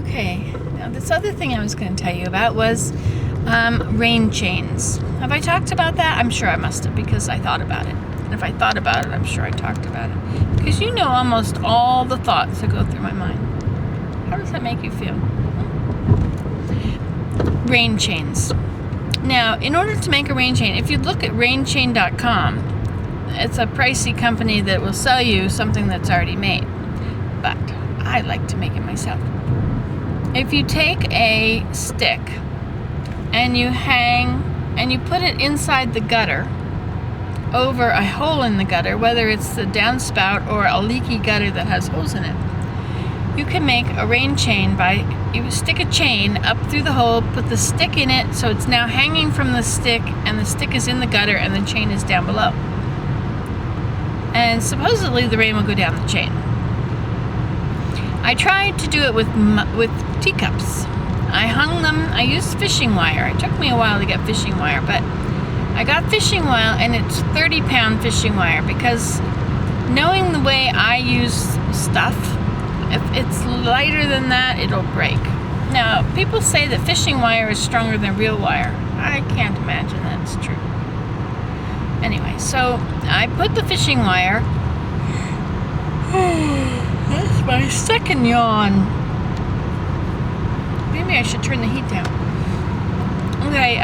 Okay, now this other thing I was going to tell you about was rain chains. Have I talked about that? I'm sure I must have, because I thought about it. And if I thought about it, I'm sure I talked about it. Because you know almost all the thoughts that go through my mind. How does that make you feel? Rain chains. Now, in order to make a rain chain, if you look at rainchain.com, it's a pricey company that will sell you something that's already made. But I like to make it myself. If you take a stick and you put it inside the gutter, over a hole in the gutter, whether it's the downspout or a leaky gutter that has holes in it, you can make a rain chain by, you stick a chain up through the hole, put the stick in it, so it's now hanging from the stick, and the stick is in the gutter and the chain is down below. And supposedly the rain will go down the chain. I tried to do it with teacups. I hung them, I used fishing wire. It took me a while to get fishing wire, but I got fishing wire, and it's 30-pound fishing wire, because knowing the way I use stuff, if it's lighter than that, it'll break. Now, people say that fishing wire is stronger than real wire. I can't imagine that's true. Anyway, so I put the fishing wire. That's my second yawn. Maybe I should turn the heat down. Okay,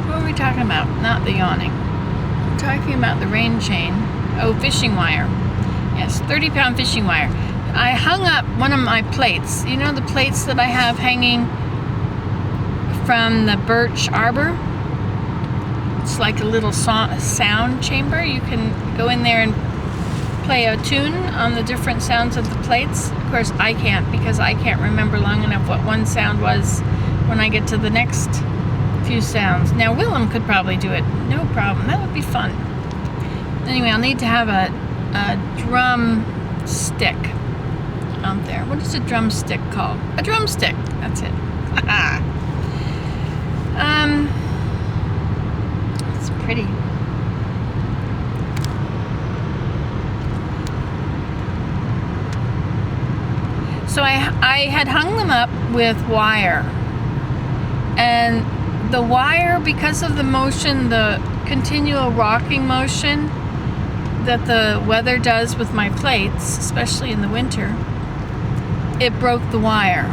what are we talking about? Not the yawning. I'm talking about the rain chain. Oh, fishing wire. Yes, 30-pound fishing wire. I hung up one of my plates. You know the plates that I have hanging from the birch arbor? It's like a little sound chamber. You can go in there and play a tune on the different sounds of the plates. Of course, I can't, because I can't remember long enough what one sound was when I get to the next few sounds. Now, Willem could probably do it. No problem. That would be fun. Anyway, I'll need to have a drum stick out there. What is a drumstick called? A drumstick. That's it. It's pretty. So I had hung them up with wire, and the wire, because of the motion, the continual rocking motion that the weather does with my plates, especially in the winter, it broke the wire.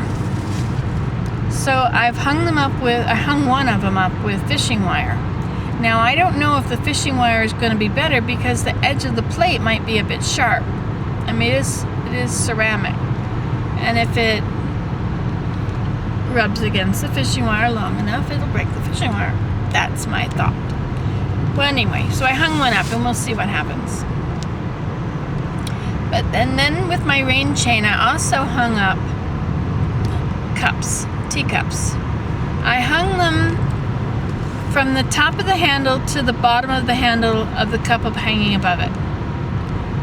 So I hung one of them up with fishing wire. Now, I don't know if the fishing wire is going to be better, because the edge of the plate might be a bit sharp. I mean, it is ceramic. And if it rubs against the fishing wire long enough, it'll break the fishing wire. That's my thought. Well, anyway, so I hung one up, and we'll see what happens. But then with my rain chain, I also hung up cups, teacups. I hung them from the top of the handle to the bottom of the handle of the cup hanging above it.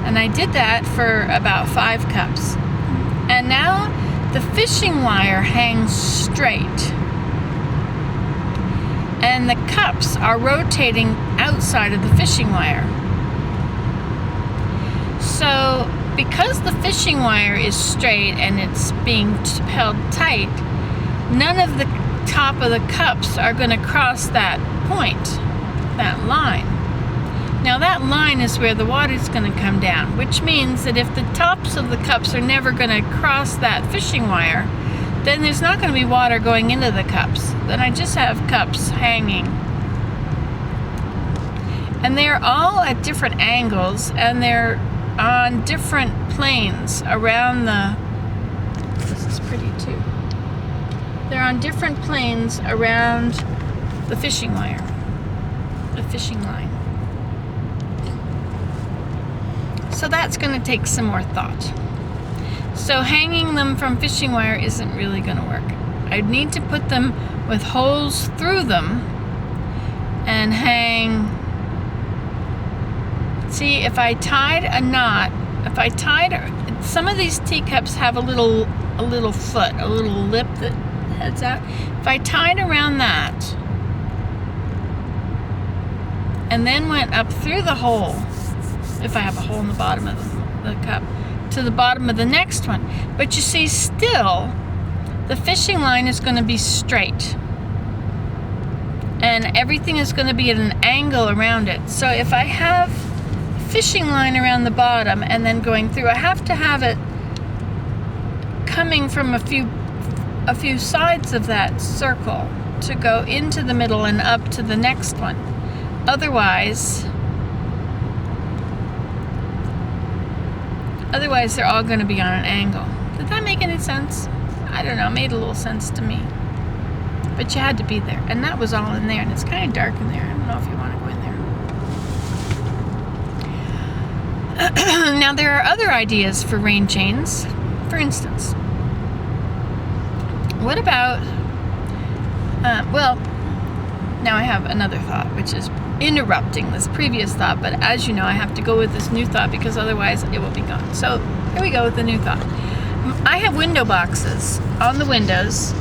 And I did that for about 5 cups. And now the fishing wire hangs straight, and the cups are rotating outside of the fishing wire. So because the fishing wire is straight and it's being held tight, none of the top of the cups are going to cross that point, that line. Now, that line is where the water is going to come down, which means that if the tops of the cups are never going to cross that fishing wire, then there's not going to be water going into the cups. Then I just have cups hanging. And they're all at different angles, and they're on different planes around this is pretty too. They're on different planes around the fishing wire, the fishing line. So that's going to take some more thought. So hanging them from fishing wire isn't really going to work. I'd need to put them with holes through them and hang. See, if I tied a knot, some of these teacups have a little foot, a little lip that heads out. If I tied around that and then went up through the hole, if I have a hole in the bottom of the cup, to the bottom of the next one. But you see, still, the fishing line is going to be straight. And everything is going to be at an angle around it. So if I have fishing line around the bottom and then going through, I have to have it coming from a few sides of that circle to go into the middle and up to the next one. Otherwise they're all going to be on an angle. Did that make any sense? I don't know, it made a little sense to me. But you had to be there, and that was all in there, and it's kind of dark in there. I don't know if you want to go in there. Now, there are other ideas for rain chains. For instance, what about, now I have another thought, which is interrupting this previous thought, but as you know, I have to go with this new thought because otherwise it will be gone. So here we go with the new thought. I have window boxes on the windows,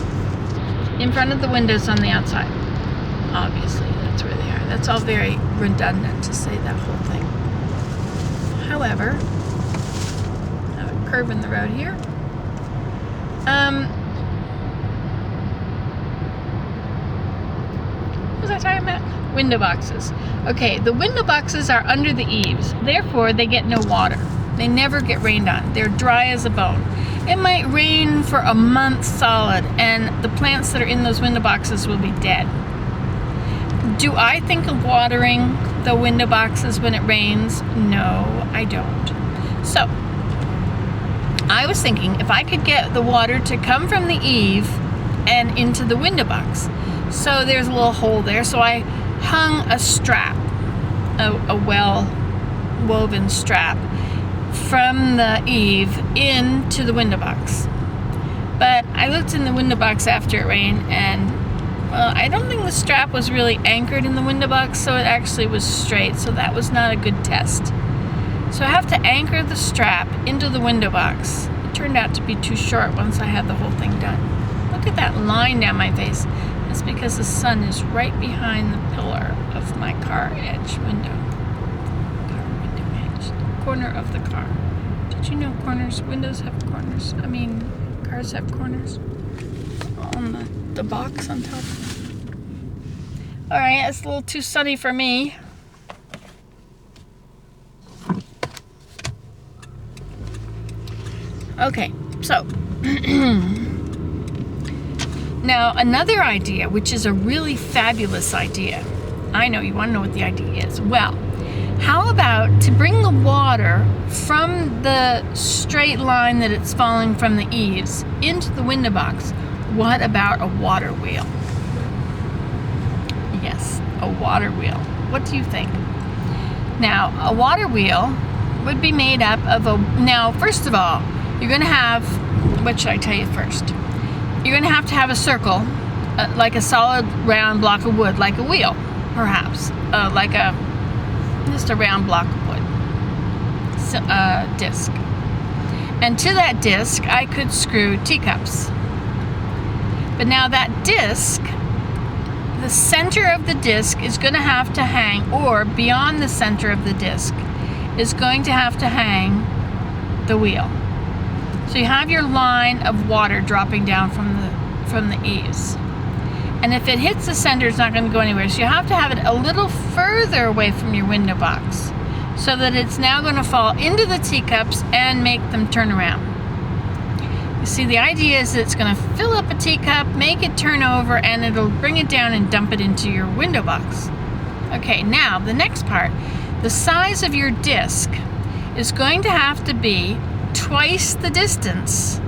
in front of the windows on the outside. Obviously, that's where they are. That's all very redundant to say that whole thing. However, I have a curve in the road here. What was I talking about? Window boxes. Okay, the window boxes are under the eaves. Therefore, they get no water. They never get rained on. They're dry as a bone. It might rain for a month solid, and the plants that are in those window boxes will be dead. Do I think of watering the window boxes when it rains? No, I don't. So, I was thinking if I could get the water to come from the eave and into the window box. So there's a little hole there, so I hung a strap, a well-woven strap, from the eave into the window box. But I looked in the window box after it rained, and well, I don't think the strap was really anchored in the window box, so it actually was straight, so that was not a good test. So I have to anchor the strap into the window box. It turned out to be too short once I had the whole thing done. Look at that line down my face. That's because the sun is right behind the pillar of my car edge window. Corner of the car. Did you know windows have corners? I mean, cars have corners on the box on top. Alright, it's a little too sunny for me. Okay, so now another idea, which is a really fabulous idea. I know you want to know what the idea is. Well, how about to bring the water from the straight line that it's falling from the eaves into the window box? What about a water wheel? Yes, a water wheel. What do you think? Now, a water wheel would be made up of now, first of all, you're going to have, what should I tell you first? You're going to have a circle, like a solid round block of wood, like a wheel, perhaps, just a round block of wood, disc. And to that disc, I could screw teacups. But now that disc, the center of the disc is going to have to hang, or beyond the center of the disc, is going to have to hang the wheel. So you have your line of water dropping down from the eaves. And if it hits the center, it's not going to go anywhere. So you have to have it a little further away from your window box so that it's now going to fall into the teacups and make them turn around. You see, the idea is that it's going to fill up a teacup, make it turn over, and it'll bring it down and dump it into your window box. Okay, now the next part. The size of your disc is going to have to be twice the distance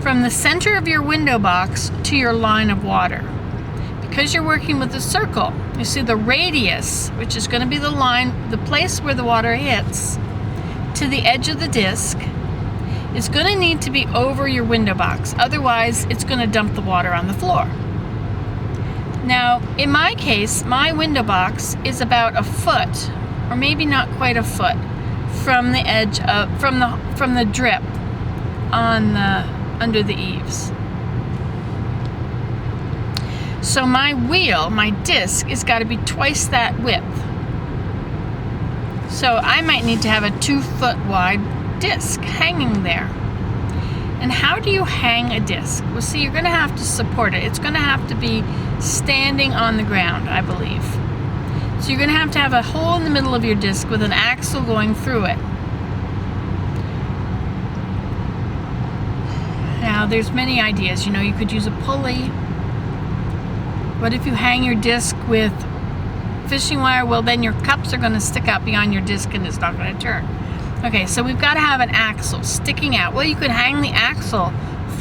from the center of your window box to your line of water. Because you're working with a circle, you see the radius, which is going to be the line, the place where the water hits, to the edge of the disc, is going to need to be over your window box. Otherwise, it's going to dump the water on the floor. Now, in my case, my window box is about a foot, or maybe not quite a foot, from the edge of, from the drip on under the eaves. So my wheel, my disc, has got to be twice that width. So I might need to have a 2-foot wide disc hanging there. And how do you hang a disc? Well, see, you're going to have to support it. It's going to have to be standing on the ground, I believe. So you're going to have a hole in the middle of your disc with an axle going through it. Now, there's many ideas. You know, you could use a pulley. What if you hang your disc with fishing wire? Well, then your cups are going to stick out beyond your disc and it's not going to turn. Okay, so we've got to have an axle sticking out. Well, you could hang the axle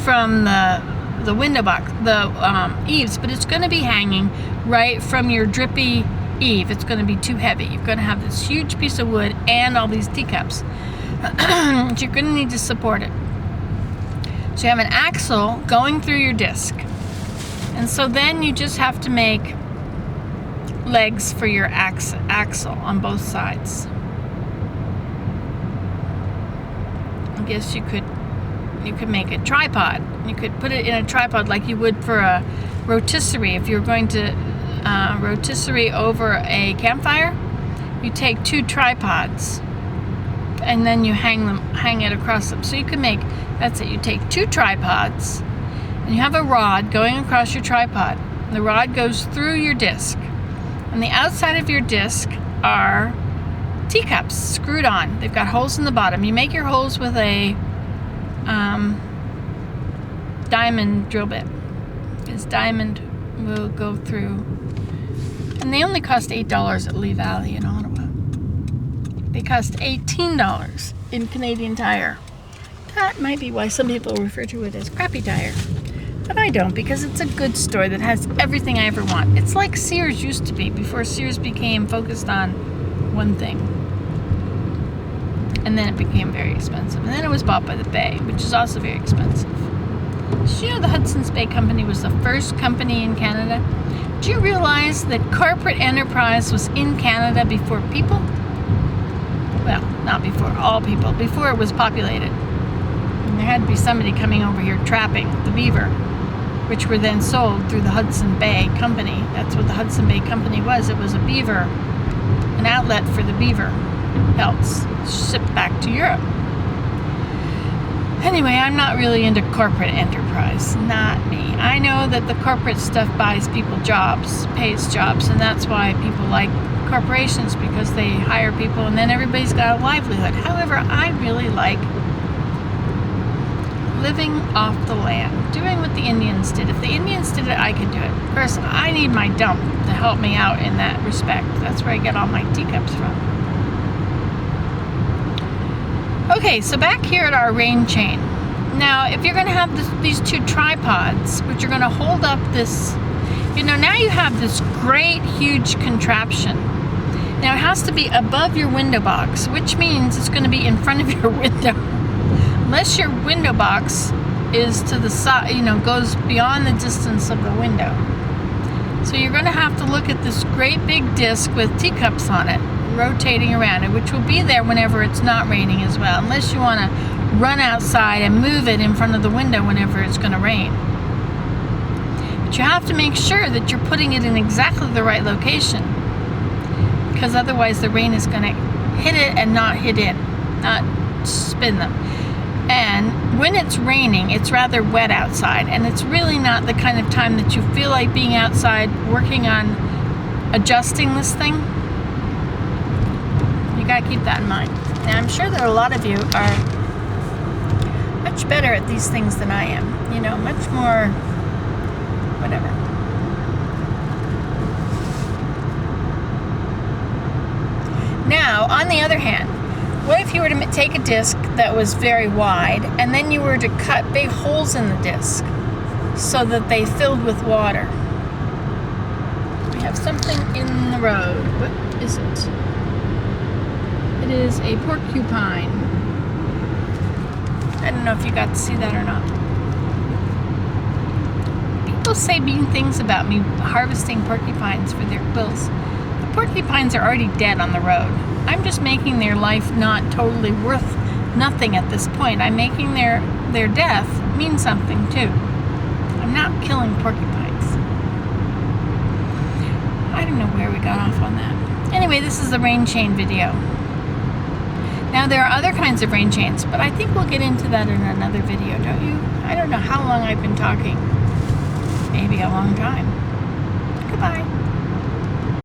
from the window box, the eaves, but it's going to be hanging right from your drippy eave. It's going to be too heavy. You're going to have this huge piece of wood and all these teacups. So you're going to need to support it. So you have an axle going through your disc. And so then you just have to make legs for your axle on both sides. I guess you could make a tripod. You could put it in a tripod like you would for a rotisserie. If you're going to rotisserie over a campfire, you take 2 tripods and then you hang it across them. So you can make, that's it, you take 2 tripods and you have a rod going across your tripod. The rod goes through your disc. On the outside of your disc are teacups screwed on. They've got holes in the bottom. You make your holes with a diamond drill bit. This diamond will go through. And they only cost $8 at Lee Valley in Ottawa. They cost $18 in Canadian Tire. That might be why some people refer to it as crappy tire. But I don't, because it's a good store that has everything I ever want. It's like Sears used to be before Sears became focused on one thing. And then it became very expensive. And then it was bought by the Bay, which is also very expensive. Did you know the Hudson's Bay Company was the first company in Canada? Do you realize that corporate enterprise was in Canada before people? Well, not before all people, before it was populated. And there had to be somebody coming over here trapping the beaver, which were then sold through the Hudson Bay Company. That's what the Hudson Bay Company was. It was a beaver, an outlet for the beaver pelts shipped back to Europe. Anyway, I'm not really into corporate enterprise. Not me. I know that the corporate stuff buys people jobs, pays jobs, and that's why people like corporations, because they hire people and then everybody's got a livelihood. However, I really like living off the land, doing what the Indians did. If the Indians did it, I could do it. Of course, I need my dump to help me out in that respect. That's where I get all my teacups from. Okay, so back here at our rain chain. Now, if you're going to have these 2 tripods, which are going to hold up this, now you have this great, huge contraption. Now, it has to be above your window box, which means it's going to be in front of your window. Unless your window box is to the side, goes beyond the distance of the window. So you're going to have to look at this great big disc with teacups on it, rotating around it, which will be there whenever it's not raining as well, unless you want to run outside and move it in front of the window whenever it's going to rain. But you have to make sure that you're putting it in exactly the right location, because otherwise the rain is going to hit it and not hit in, not spin them. And when it's raining, it's rather wet outside, and it's really not the kind of time that you feel like being outside working on adjusting this thing. You gotta keep that in mind. Now, I'm sure that a lot of you are much better at these things than I am. Much more, whatever. Now, on the other hand, what if you were to take a disc that was very wide and then you were to cut big holes in the disc so that they filled with water? We have something in the road. What is it? It is a porcupine. I don't know if you got to see that or not. People say mean things about me harvesting porcupines for their quills. The porcupines are already dead on the road. I'm just making their life not totally worth nothing at this point. I'm making their death mean something too. I'm not killing porcupines. I don't know where we got off on that. Anyway, this is the rain chain video. Now there are other kinds of rain chains, but I think we'll get into that in another video, don't you? I don't know how long I've been talking. Maybe a long time. Goodbye.